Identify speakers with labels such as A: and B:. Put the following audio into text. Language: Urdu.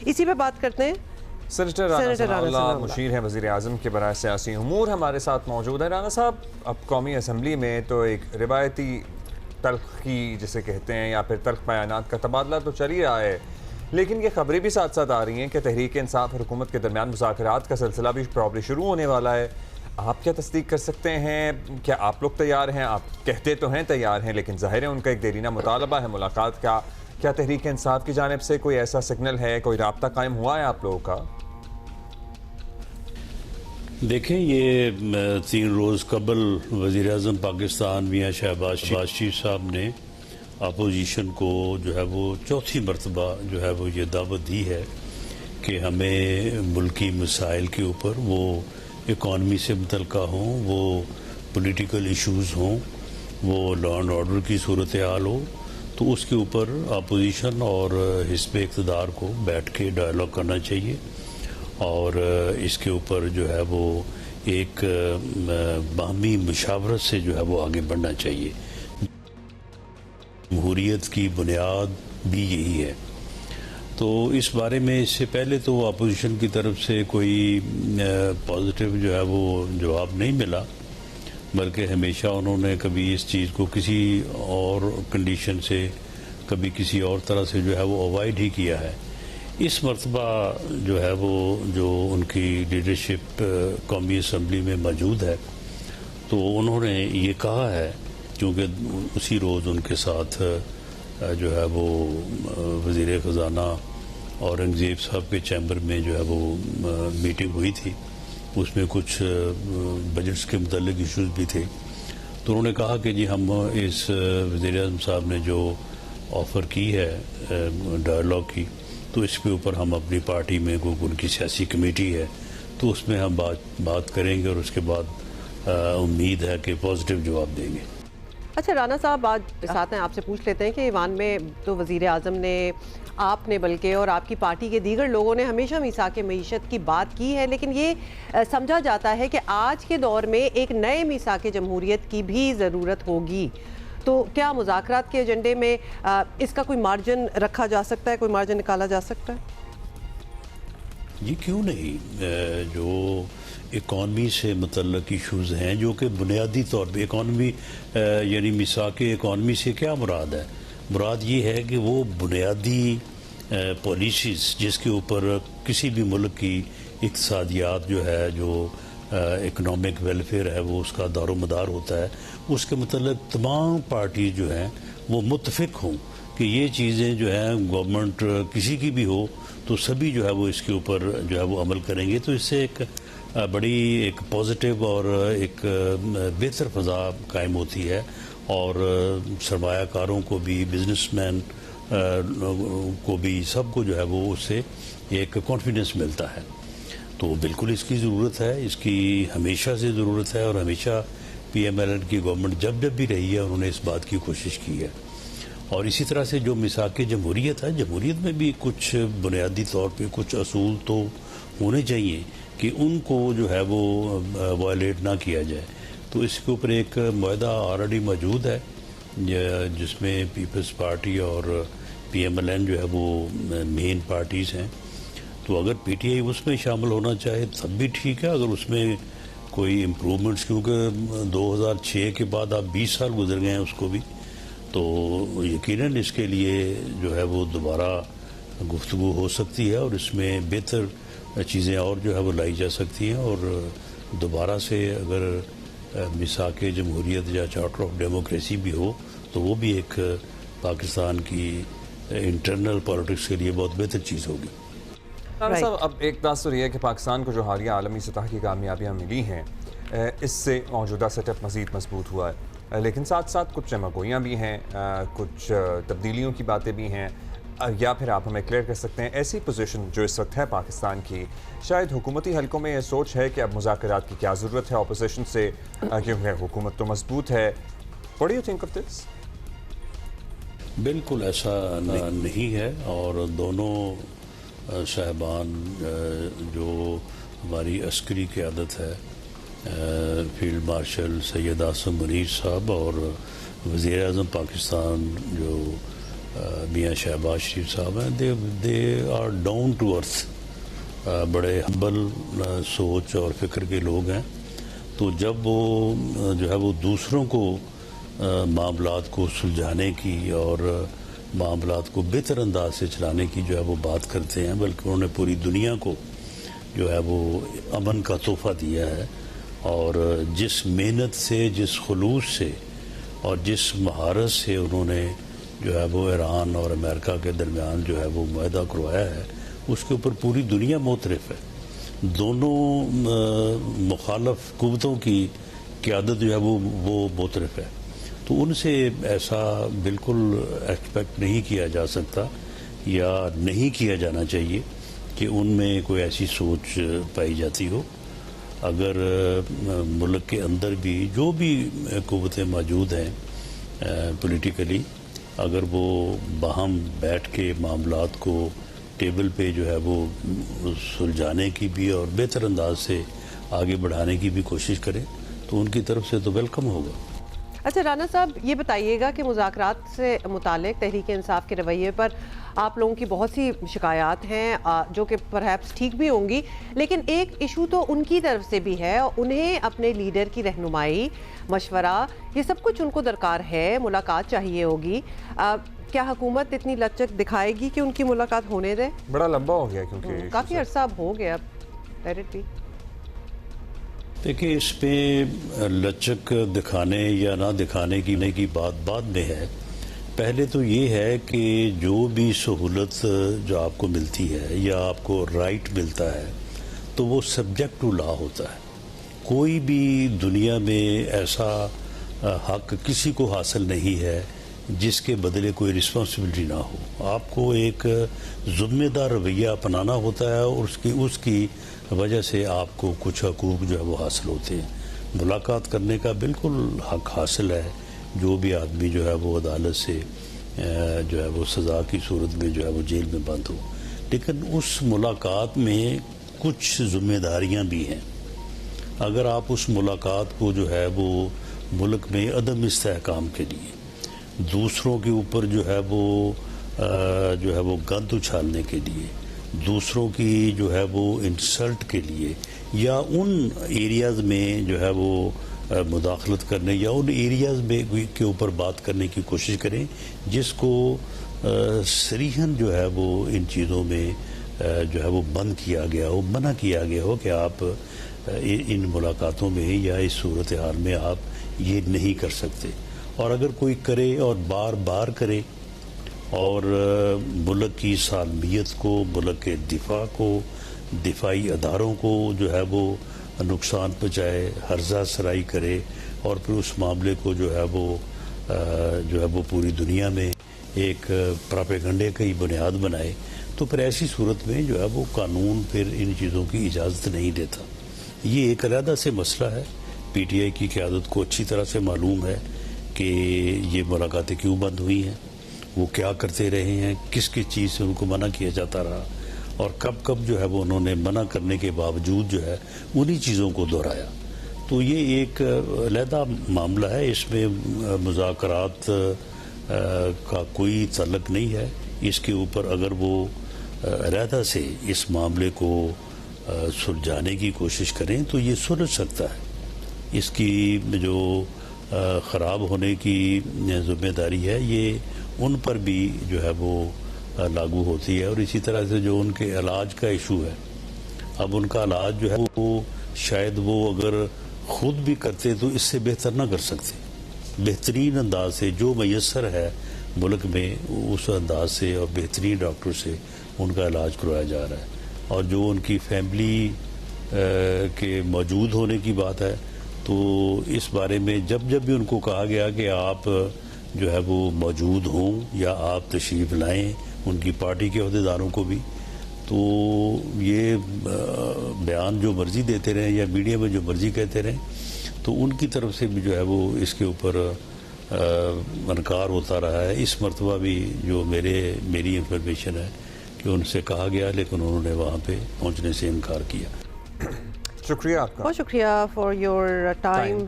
A: اسی پہ بات کرتے ہیں.
B: سینیٹر رانا ثناء اللہ مشیر ہیں وزیر اعظم کے برائے سیاسی امور ہمارے ساتھ موجود ہیں. رانا صاحب، اب قومی اسمبلی میں تو ایک روایتی تلخی جسے کہتے ہیں یا پھر تلخ بیانات کا تبادلہ تو چل ہی رہا ہے، لیکن یہ خبریں بھی ساتھ ساتھ آ رہی ہیں کہ تحریک انصاف اور حکومت کے درمیان مذاکرات کا سلسلہ بھی پرابلی شروع ہونے والا ہے. آپ کیا تصدیق کر سکتے ہیں؟ کیا آپ لوگ تیار ہیں؟ آپ کہتے تو ہیں تیار ہیں، لیکن ظاہر ہے ان کا ایک دیرینہ مطالبہ ہے ملاقات کا. کیا تحریک انصاف کی جانب سے کوئی ایسا سگنل ہے، کوئی رابطہ قائم ہوا ہے آپ لوگوں کا؟
C: دیکھیں، یہ 3 روز قبل وزیر اعظم پاکستان میاں شہباز شریف صاحب نے اپوزیشن کو جو ہے وہ چوتھی مرتبہ جو ہے وہ یہ دعوت دی ہے کہ ہمیں ملکی مسائل کے اوپر، وہ اکانومی سے متعلقہ ہوں، وہ پولیٹیکل ایشوز ہوں، وہ لا اینڈ آرڈر کی صورتحال ہو، تو اس کے اوپر اپوزیشن اور حزب اقتدار کو بیٹھ کے ڈائلاگ کرنا چاہیے، اور اس کے اوپر جو ہے وہ ایک باہمی مشاورت سے جو ہے وہ آگے بڑھنا چاہیے. جمہوریت کی بنیاد بھی یہی ہے. تو اس بارے میں اس سے پہلے تو اپوزیشن کی طرف سے کوئی پازیٹیو جو ہے وہ جواب نہیں ملا، بلکہ ہمیشہ انہوں نے کبھی اس چیز کو کسی اور کنڈیشن سے، کبھی کسی اور طرح سے جو ہے وہ اوائڈ ہی کیا ہے. اس مرتبہ جو ہے وہ جو ان کی لیڈرشپ قومی اسمبلی میں موجود ہے، تو انہوں نے یہ کہا ہے، کیونکہ اسی روز ان کے ساتھ جو ہے وہ وزیر خزانہ اورنگزیب صاحب کے چیمبر میں جو ہے وہ میٹنگ ہوئی تھی، اس میں کچھ بجٹس کے متعلق ایشوز بھی تھے. تو انہوں نے کہا کہ جی ہم اس وزیر اعظم صاحب نے جو آفر کی ہے ڈائلاگ کی، تو اس کے اوپر ہم اپنی پارٹی میں ان کی سیاسی کمیٹی ہے، تو اس میں ہم بات کریں گے، اور اس کے بعد امید ہے کہ پازیٹیو جواب دیں گے.
A: اچھا رانا صاحب، آج ساتھ ہیں آپ سے پوچھ لیتے ہیں کہ ایوان میں تو وزیر اعظم نے، آپ نے بلکہ، اور آپ کی پارٹی کے دیگر لوگوں نے ہمیشہ میثاق معیشت کی بات کی ہے، لیکن یہ سمجھا جاتا ہے کہ آج کے دور میں ایک نئے میثاق جمہوریت کی بھی ضرورت ہوگی. تو کیا مذاکرات کے ایجنڈے میں اس کا کوئی مارجن رکھا جا سکتا ہے، کوئی مارجن نکالا جا سکتا ہے؟
C: جی کیوں نہیں. جو اکانومی سے متعلق ایشوز ہیں، جو کہ بنیادی طور پہ اکانومی، یعنی میثاق اکانومی سے کیا مراد ہے؟ مراد یہ ہے کہ وہ بنیادی پالیسیز جس کے اوپر کسی بھی ملک کی اقتصادیات جو ہے، جو اکنامک ویلفیئر ہے، وہ اس کا دار و مدار ہوتا ہے، اس کے متعلق تمام پارٹی جو ہیں وہ متفق ہوں کہ یہ چیزیں جو ہیں گورنمنٹ کسی کی بھی ہو تو سبھی جو ہے وہ اس کے اوپر جو ہے وہ عمل کریں گے. تو اس سے ایک بڑی ایک پازیٹیو اور ایک بہتر فضا قائم ہوتی ہے، اور سرمایہ کاروں کو بھی، بزنس مین کو بھی، سب کو جو ہے وہ اس سے ایک کانفیڈنس ملتا ہے. تو بالکل اس کی ضرورت ہے، اس کی ہمیشہ سے ضرورت ہے، اور ہمیشہ پی ایم ایل این کی گورنمنٹ جب بھی رہی ہے انہوں نے اس بات کی کوشش کی ہے. اور اسی طرح سے جو میثاق جمہوریت ہے، جمہوریت میں بھی کچھ بنیادی طور پہ کچھ اصول تو ہونے چاہیے کہ ان کو جو ہے وہ وائلیٹ نہ کیا جائے. تو اس کے اوپر ایک معاہدہ آلریڈی موجود ہے جس میں پیپلز پارٹی اور پی ایم ایل این جو ہے وہ مین پارٹیز ہیں. تو اگر پی ٹی آئی اس میں شامل ہونا چاہے تب بھی ٹھیک ہے، اگر اس میں کوئی امپرومنٹس، کیونکہ 2006 کے بعد آپ 20 سال گزر گئے ہیں اس کو بھی، تو یقیناً اس کے لیے جو ہے وہ دوبارہ گفتگو ہو سکتی ہے، اور اس میں بہتر چیزیں اور جو ہے وہ لائی جا سکتی ہیں. اور دوبارہ سے اگر میثاق جمہوریت یا چارٹر آف ڈیموکریسی بھی ہو تو وہ بھی ایک پاکستان کی انٹرنل پالیٹکس کے لیے بہت بہتر چیز ہوگی.
B: صاحب، اب ایک تاثر یہ ہے کہ پاکستان کو جو حالیہ عالمی سطح کی کامیابیاں ملی ہیں، اس سے موجودہ سیٹ اپ مزید مضبوط ہوا ہے، لیکن ساتھ ساتھ کچھ جمعگوئیاں بھی ہیں، کچھ تبدیلیوں کی باتیں بھی ہیں. یا پھر آپ ہمیں کلیئر کر سکتے ہیں ایسی پوزیشن جو اس وقت ہے پاکستان کی، شاید حکومتی حلقوں میں یہ سوچ ہے کہ اب مذاکرات کی کیا ضرورت ہے اپوزیشن سے، کیونکہ حکومت تو مضبوط ہے. What do you think of this?
C: بالکل ایسا نہیں ہے، اور دونوں صاحبان جو ہماری عسکری قیادت ہے، فیلڈ مارشل سید عاصم منیر صاحب اور وزیر اعظم پاکستان جو میاں شہباز شریف صاحب ہیں. They are down to earth, بڑے ہمبل سوچ اور فکر کے لوگ ہیں. تو جب وہ جو ہے وہ دوسروں کو معاملات کو سلجھانے کی اور معاملات کو بہتر انداز سے چلانے کی جو ہے وہ بات کرتے ہیں, بلکہ انہوں نے پوری دنیا کو جو ہے وہ امن کا تحفہ دیا ہے. اور جس محنت سے, جس خلوص سے اور جس مہارت سے انہوں نے جو ہے وہ ایران اور امریکہ کے درمیان جو ہے وہ معاہدہ کروایا ہے, اس کے اوپر پوری دنیا معترف ہے. دونوں مخالف قوتوں کی قیادت جو ہے وہ معترف ہے. تو ان سے ایسا بالکل ایکسپیکٹ نہیں کیا جا سکتا یا نہیں کیا جانا چاہیے کہ ان میں کوئی ایسی سوچ پائی جاتی ہو. اگر ملک کے اندر بھی جو بھی قوتیں موجود ہیں پولیٹیکلی, اگر وہ باہم بیٹھ کے معاملات کو ٹیبل پہ جو ہے وہ سلجھانے کی بھی اور بہتر انداز سے آگے بڑھانے کی بھی کوشش کریں تو ان کی طرف سے تو ویلکم ہوگا.
A: اچھا رانا صاحب, یہ بتائیے گا کہ مذاکرات سے متعلق تحریک انصاف کے رویے پر آپ لوگوں کی بہت سی شکایات ہیں جو کہ پرہیپس ٹھیک بھی ہوں گی, لیکن ایک ایشو تو ان کی طرف سے بھی ہے, انہیں اپنے لیڈر کی رہنمائی, مشورہ, یہ سب کچھ ان کو درکار ہے, ملاقات چاہیے ہوگی. کیا حکومت اتنی لچک دکھائے گی کہ ان کی ملاقات ہونے دے؟
B: بڑا لمبا ہو گیا کیونکہ
A: کافی عرصہ اب ہو گیا.
C: دیکھیں, اس پہ لچک دکھانے یا نہ دکھانے کی بات بعد میں ہے. پہلے تو یہ ہے کہ جو بھی سہولت جو آپ کو ملتی ہے یا آپ کو رائٹ ملتا ہے تو وہ سبجیکٹ ٹو لا ہوتا ہے. کوئی بھی دنیا میں ایسا حق کسی کو حاصل نہیں ہے جس کے بدلے کوئی رسپانسبلٹی نہ ہو. آپ کو ایک ذمہ دار رویہ اپنانا ہوتا ہے اور اس کی وجہ سے آپ کو کچھ حقوق جو ہے وہ حاصل ہوتے ہیں. ملاقات کرنے کا بالکل حق حاصل ہے. جو بھی آدمی جو ہے وہ عدالت سے جو ہے وہ سزا کی صورت میں جو ہے وہ جیل میں بند ہو, لیکن اس ملاقات میں کچھ ذمہ داریاں بھی ہیں. اگر آپ اس ملاقات کو جو ہے وہ ملک میں عدم استحکام کے لیے, دوسروں کے اوپر جو ہے وہ گند اچھالنے کے لیے, دوسروں کی جو ہے وہ انسلٹ کے لیے, یا ان ایریاز میں جو ہے وہ مداخلت کرنے یا ان ایریاز میں کے اوپر بات کرنے کی کوشش کریں جس کو صریحاً جو ہے وہ ان چیزوں میں جو ہے وہ بند کیا گیا ہو, منع کیا گیا ہو کہ آپ ان ملاقاتوں میں یا اس صورتحال میں آپ یہ نہیں کر سکتے. اور اگر کوئی کرے اور بار بار کرے اور ملک کی سالمیت کو, ملک کے دفاع کو, دفاعی اداروں کو جو ہے وہ نقصان پہنچائے, ہرزہ سرائی کرے اور پھر اس معاملے کو جو ہے وہ پوری دنیا میں ایک پراپیگنڈے کی بنیاد بنائے, تو پھر ایسی صورت میں جو ہے وہ قانون پھر ان چیزوں کی اجازت نہیں دیتا. یہ ایک علیحدہ سے مسئلہ ہے. پی ٹی آئی کی قیادت کو اچھی طرح سے معلوم ہے کہ یہ ملاقاتیں کیوں بند ہوئی ہیں, وہ کیا کرتے رہے ہیں, کس کس چیز سے ان کو منع کیا جاتا رہا, اور کب جو ہے وہ انہوں نے منع کرنے کے باوجود جو ہے انہی چیزوں کو دہرایا. تو یہ ایک علیحدہ معاملہ ہے, اس میں مذاکرات کا کوئی تعلق نہیں ہے. اس کے اوپر اگر وہ علیحدہ سے اس معاملے کو سلجھانے کی کوشش کریں تو یہ سلجھ سکتا ہے. اس کی جو خراب ہونے کی ذمہ داری ہے یہ ان پر بھی جو ہے وہ لاگو ہوتی ہے. اور اسی طرح سے جو ان کے علاج کا ایشو ہے, اب ان کا علاج جو ہے وہ شاید وہ اگر خود بھی کرتے تو اس سے بہتر نہ کر سکتے. بہترین انداز سے جو میسر ہے ملک میں اس انداز سے اور بہترین ڈاکٹر سے ان کا علاج کروایا جا رہا ہے. اور جو ان کی فیملی کے موجود ہونے کی بات ہے تو اس بارے میں جب بھی ان کو کہا گیا کہ آپ جو ہے وہ موجود ہوں یا آپ تشریف لائیں ان کی پارٹی کے عہدیداروں کو بھی, تو یہ بیان جو مرضی دیتے رہیں یا میڈیا میں جو مرضی کہتے رہیں, تو ان کی طرف سے بھی جو ہے وہ اس کے اوپر انکار ہوتا رہا ہے. اس مرتبہ بھی جو میری انفارمیشن ہے کہ ان سے کہا گیا لیکن انہوں نے وہاں پہ پہنچنے سے انکار کیا.
B: شکریہ آپ کا.
A: بہت شکریہ فار یور ٹائم.